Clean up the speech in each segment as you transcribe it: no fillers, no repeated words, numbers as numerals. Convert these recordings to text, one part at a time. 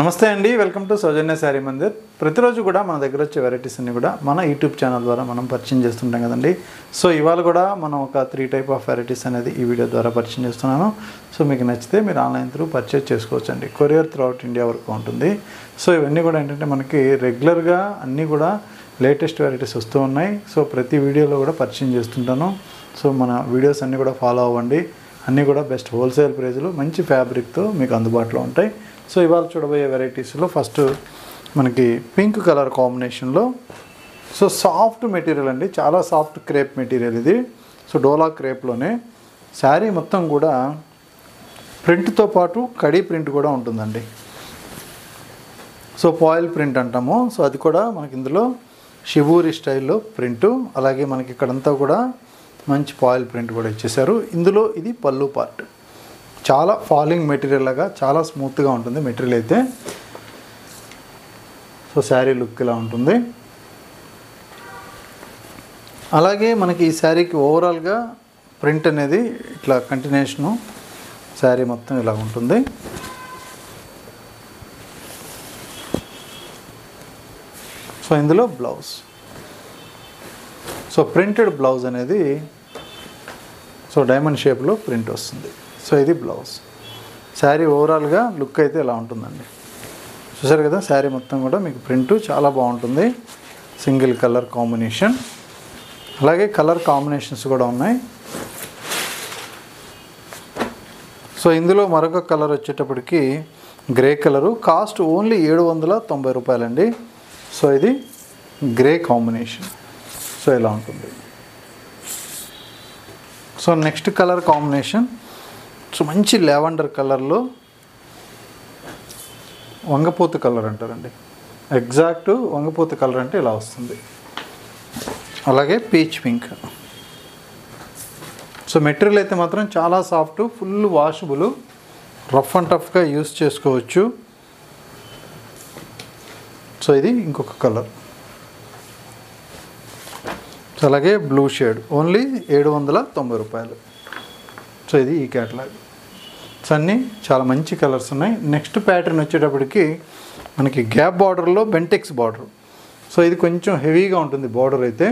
నమస్తే అండి, welcome to సౌజన్య శారీ మందిర్. ప్రతిరోజు కూడా మన దగ్గర వచ్చే వెరైటీస్ అన్ని కూడా మన యూట్యూబ్ ఛానల్ ద్వారా మనం పరిచయం చేస్తుంటాం కదండి. సో ఇవాళ కూడా మనం ఒక 3 టైప్ ఆఫ్ వెరైటీస్ అనేది ఈ వీడియో ద్వారా పరిచయం చేస్తున్నాను. సో మీకు నచ్చితే మీరు ఆన్లైన్ త్రూ పర్చేజ్ చేసుకోవచ్చు అండి. కొరియర్ త్రూ అవుట్ ఇండియా వరకు ఉంటుంది. సో ఇవన్నీ కూడా ఏంటంటే మనకి రెగ్యులర్గా అన్నీ కూడా లేటెస్ట్ వెరైటీస్ వస్తూ ఉన్నాయి. సో ప్రతి వీడియోలో కూడా పరిచయం చేస్తుంటాను. సో మన వీడియోస్ అన్నీ కూడా ఫాలో అవ్వండి. అన్నీ కూడా బెస్ట్ హోల్సేల్ ప్రైజ్లో మంచి ఫ్యాబ్రిక్తో మీకు అందుబాటులో ఉంటాయి. సో ఇవాళ చూడబోయే వెరైటీస్లో ఫస్ట్ మనకి పింక్ కలర్ కాంబినేషన్లో సో సాఫ్ట్ మెటీరియల్ అండి, చాలా సాఫ్ట్ క్రేప్ మెటీరియల్ ఇది. సో డోలా క్రేప్లోనే శారీ మొత్తం కూడా ప్రింట్తో పాటు కడీ ప్రింట్ కూడా ఉంటుందండి. సో పాయిల్ ప్రింట్ అంటాము. సో అది కూడా మనకి ఇందులో షిబూరి స్టైల్లో ప్రింటు, అలాగే మనకి ఇక్కడంతా కూడా మంచి పాయిల్ ప్రింట్ కూడా ఇచ్చేసారు. ఇందులో ఇది పళ్ళు పార్ట్, చాలా ఫాలింగ్ మెటీరియల్ లాగా చాలా స్మూత్గా ఉంటుంది మెటీరియల్ అయితే. సో శారీ లుక్ ఇలా ఉంటుంది. అలాగే మనకి ఈ శారీకి ఓవరాల్గా ప్రింట్ అనేది ఇట్లా కంటిన్యూషను శారీ మొత్తం ఇలా ఉంటుంది. సో ఇందులో బ్లౌజ్, సో ప్రింటెడ్ బ్లౌజ్ అనేది సో డైమండ్ షేప్లో ప్రింట్ వస్తుంది. సో ఇది బ్లౌజ్. శారీ ఓవరాల్గా లుక్ అయితే ఇలా ఉంటుందండి. చూసారు కదా, శారీ మొత్తం కూడా మీకు ప్రింట్ చాలా బాగుంటుంది. సింగిల్ కలర్ కాంబినేషన్, అలాగే కలర్ కాంబినేషన్స్ కూడా ఉన్నాయి. సో ఇందులో మరొక కలర్ వచ్చేటప్పటికి గ్రే కలరు, కాస్ట్ ఓన్లీ 790 రూపాయలండి. సో ఇది గ్రే కాంబినేషన్. సో ఇలా ఉంటుంది. So next colour combination so మంచి లావెండర్ కలర్లో వంగపోత కలర్ అంటారండి. ఎగ్జాక్ట్ వంగపోత కలర్ అంటే ఇలా వస్తుంది. అలాగే పీచ్ పింక్. సో మెటీరియల్ అయితే మాత్రం చాలా soft, full washable, rough and టఫ్గా యూస్ చేసుకోవచ్చు. సో ఇది ఇంకొక కలర్. సో అలాగే బ్లూ షేడ్ ఓన్లీ 790 రూపాయలు. సో ఇది ఈ క్యాటలాగ్. సో అన్నీ చాలా మంచి కలర్స్ ఉన్నాయి. నెక్స్ట్ ప్యాటర్న్ వచ్చేటప్పటికి మనకి గ్యాప్ బార్డర్లో బెంటెక్స్ బార్డర్. సో ఇది కొంచెం హెవీగా ఉంటుంది బార్డర్ అయితే.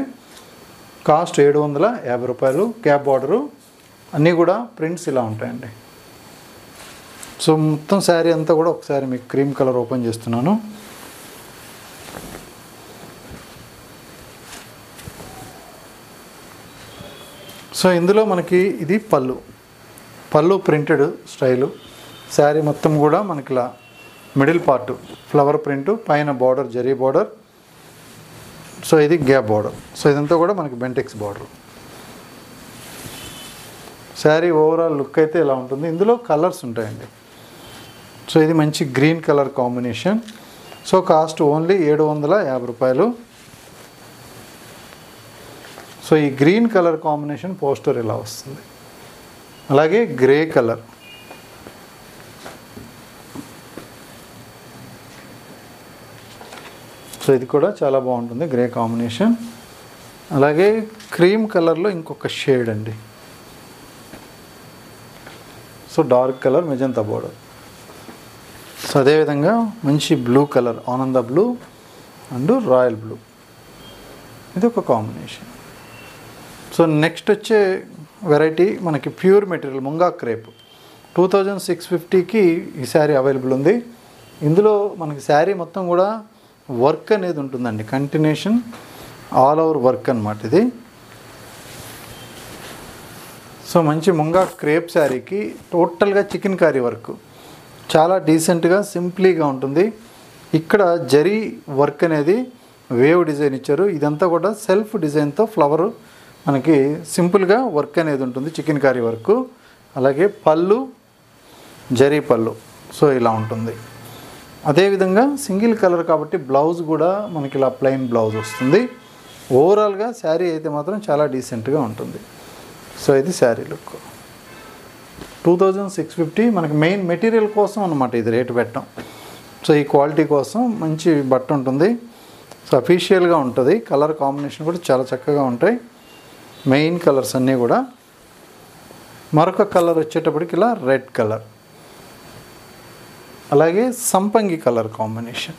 కాస్ట్ 750 రూపాయలు. గ్యాప్ బార్డరు, అన్నీ కూడా ప్రింట్స్ ఇలా ఉంటాయండి. సో మొత్తం శారీ అంతా కూడా ఒకసారి మీకు క్రీమ్ కలర్ ఓపెన్ చేస్తున్నాను. సో ఇందులో మనకి ఇది పళ్ళు ప్రింటెడ్ స్టైలు. శారీ మొత్తం కూడా మనకి ఇలా మిడిల్ పార్ట్ ఫ్లవర్ ప్రింట్, పైన బార్డర్ జరీ బార్డర్. సో ఇది గ్యాప్ బార్డర్. సో ఇదంతా కూడా మనకి Bentex border. Sari overall look అయితే ఇలా ఉంటుంది. ఇందులో కలర్స్ ఉంటాయండి. సో ఇది మంచి green colour combination. So cost only 750 రూపాయలు. సో ఈ గ్రీన్ కలర్ కాంబినేషన్ పోస్టర్ ఇలా వస్తుంది. అలాగే గ్రే కలర్. సో ఇది కూడా చాలా బాగుంటుంది, గ్రే కాంబినేషన్. అలాగే క్రీమ్ కలర్లో ఇంకొక షేడ్ అండి. So dark colour magenta border. So అదేవిధంగా మంచి బ్లూ కలర్, ఆనంద బ్లూ అండ్ రాయల్ బ్లూ, ఇది ఒక కాంబినేషన్. సో నెక్స్ట్ వచ్చే వెరైటీ మనకి ప్యూర్ మెటీరియల్ ముంగా క్రేప్ 2650కి ఈ శారీ అవైలబుల్ ఉంది. ఇందులో మనకి శారీ మొత్తం కూడా వర్క్ అనేది ఉంటుందండి, కంటిన్యూషన్ ఆల్ ఓవర్ వర్క్ అన్నమాట ఇది. సో మంచి ముంగా క్రేప్ శారీకి టోటల్గా చికెన్ కర్రీ వర్క్, చాలా డీసెంట్గా సింప్లీగా ఉంటుంది. ఇక్కడ జరీ వర్క్ అనేది వేవ్ డిజైన్ ఇచ్చారు. ఇదంతా కూడా సెల్ఫ్ డిజైన్తో ఫ్లవర్ మనకి సింపుల్గా వర్క్ అనేది ఉంటుంది, చికెన్ కర్రీ వర్క్. అలాగే పళ్ళు జరీ పళ్ళు. సో ఇలా ఉంటుంది. అదేవిధంగా సింగిల్ కలర్ కాబట్టి బ్లౌజ్ కూడా మనకి ఇలా ప్లెయిన్ బ్లౌజ్ వస్తుంది. ఓవరాల్గా శారీ అయితే మాత్రం చాలా డీసెంట్గా ఉంటుంది. సో ఇది శారీ లుక్. 2650 మనకి మెయిన్ మెటీరియల్ కోసం అన్నమాట ఇది రేటు పెట్టడం. సో ఈ క్వాలిటీ కోసం మంచి బట్ట ఉంటుంది. సో అఫీషియల్గా ఉంటుంది. కలర్ కాంబినేషన్ కూడా చాలా చక్కగా ఉంటాయి. మెయిన్ కలర్స్ అన్నీ కూడా. మరొక కలర్ వచ్చేటప్పటికి ఇలా రెడ్ కలర్. అలాగే సంపంగి కలర్ కాంబినేషన్.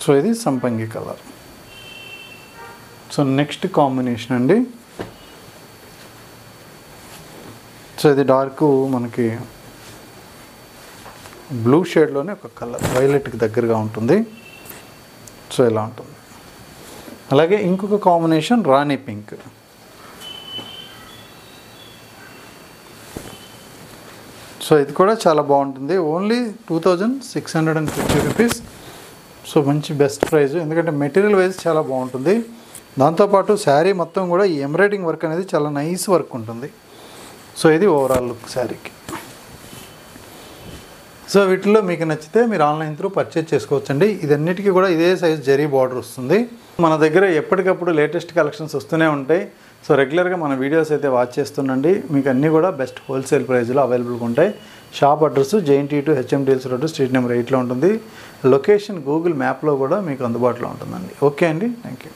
సో ఇది సంపంగి కలర్. సో నెక్స్ట్ కాంబినేషన్ అండి. సో ఇది డార్క్ మనకి బ్లూ షేడ్లోనే ఒక కలర్, వైలెట్కి దగ్గరగా ఉంటుంది. సో ఇలా ఉంటుంది. అలాగే ఇంకొక కాంబినేషన్ రాణి పింక్. సో ఇది కూడా చాలా బాగుంటుంది. Only 2650 rupees. సో మంచి బెస్ట్ ప్రైస్, ఎందుకంటే మెటీరియల్ వైజ్ చాలా బాగుంటుంది. దాంతోపాటు శారీ మొత్తం కూడా ఈ ఎంబ్రాయిడింగ్ వర్క్ అనేది చాలా నైస్ వర్క్ ఉంటుంది. సో ఇది ఓవరాల్ లుక్ శారీకి. సో వీటిలో మీకు నచ్చితే మీరు ఆన్లైన్ త్రూ పర్చేజ్ చేసుకోవచ్చండి. ఇదన్నిటికీ కూడా ఇదే సైజ్ జరీ బార్డర్ వస్తుంది. మన దగ్గర ఎప్పటికప్పుడు లేటెస్ట్ కలెక్షన్స్ వస్తూనే ఉంటాయి. సో రెగ్యులర్గా మన వీడియోస్ అయితే వాచ్ చేస్తుండండి. మీకు అన్నీ కూడా బెస్ట్ హోల్సేల్ ప్రైస్లో అవైలబుల్గా ఉంటాయి. Shop address JNT2 HMDLC road, street number 8లో ఉంటుంది. లొకేషన్ గూగుల్ మ్యాప్లో కూడా మీకు అందుబాటులో ఉంటుందండి. ఓకే అండి, థ్యాంక్ యూ.